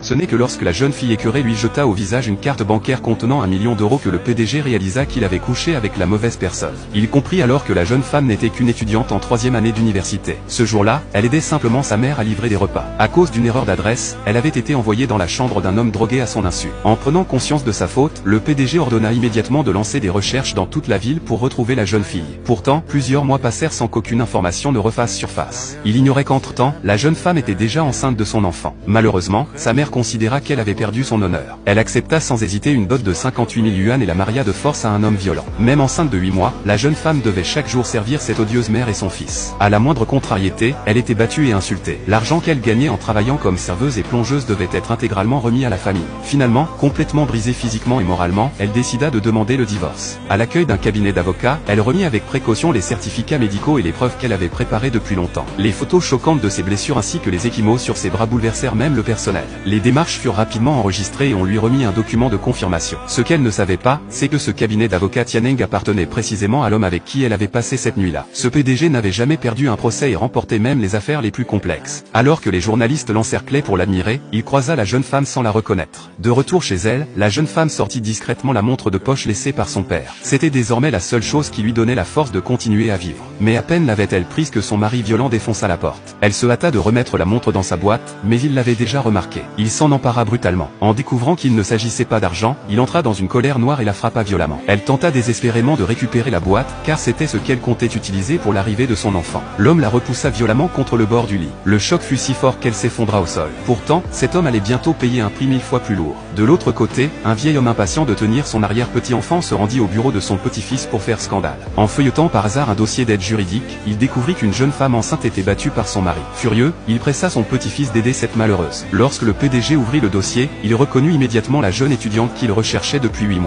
Ce n'est que lorsque la jeune fille écœurée lui jeta au visage une carte bancaire contenant 1 million d'euros que le PDG réalisa qu'il avait couché avec la mauvaise personne. Il comprit alors que la jeune femme n'était qu'une étudiante en 3e année d'université. Ce jour-là, elle aidait simplement sa mère à livrer des repas. À cause d'une erreur d'adresse, elle avait été envoyée dans la chambre d'un homme drogué à son insu. En prenant conscience de sa faute, le PDG ordonna immédiatement de lancer des recherches dans toute la ville pour retrouver la jeune fille. Pourtant, plusieurs mois passèrent sans qu'aucune information ne refasse surface. Il ignorait qu'entre-temps, la jeune femme était déjà enceinte de son enfant. Malheureusement, sa mère considéra qu'elle avait perdu son honneur. Elle accepta sans hésiter une dot de 58 000 yuan et la maria de force à un homme violent. Même enceinte de 8 mois, la jeune femme devait chaque jour servir cette odieuse mère et son fils. À la moindre contrariété, elle était battue et insultée. L'argent qu'elle gagnait en travaillant comme serveuse et plongeuse devait être intégralement remis à la famille. Finalement, complètement brisée physiquement et moralement, elle décida de demander le divorce. À l'accueil d'un cabinet d'avocats, elle remit avec précaution les certificats médicaux et les preuves qu'elle avait préparées depuis longtemps. Les photos choquantes de ses blessures ainsi que les ecchymoses sur ses bras bouleversèrent même le personnel. Les démarches furent rapidement enregistrées et on lui remit un document de confirmation. Ce qu'elle ne savait pas, c'est que ce cabinet d'avocats Tianeng appartenait précisément à l'homme avec qui elle avait passé cette nuit-là. Ce PDG n'avait jamais perdu un procès et remportait même les affaires les plus complexes. Alors que les journalistes l'encerclaient pour l'admirer, il croisa la jeune femme sans la reconnaître. De retour chez elle, la jeune femme sortit discrètement la montre de poche laissée par son père. C'était désormais la seule chose qui lui donnait la force de continuer à vivre. Mais à peine l'avait-elle prise que son mari violent défonça la porte. Elle se hâta de remettre la montre dans sa boîte, mais il l'avait déjà remarqué. Il s'en empara brutalement. En découvrant qu'il ne s'agissait pas d'argent, il entra dans une colère noire et la frappa violemment. Elle tenta désespérément de récupérer la boîte, car c'était ce qu'elle comptait utiliser pour l'arrivée de son enfant. L'homme la repoussa violemment contre le bord du lit. Le choc fut si fort qu'elle s'effondra au sol. Pourtant, cet homme allait bientôt payer un prix 1000 fois plus lourd. De l'autre côté, un vieil homme impatient de tenir son arrière-petit-enfant se rendit au bureau de son petit-fils pour faire scandale. En feuilletant par hasard un dossier d'aide juridique, il découvrit qu'une jeune femme enceinte était battue par son mari. Furieux, il pressa son petit-fils d'aider cette malheureuse. Lorsque le PDG ouvrit le dossier, il reconnut immédiatement la jeune étudiante qu'il recherchait depuis 8 mois.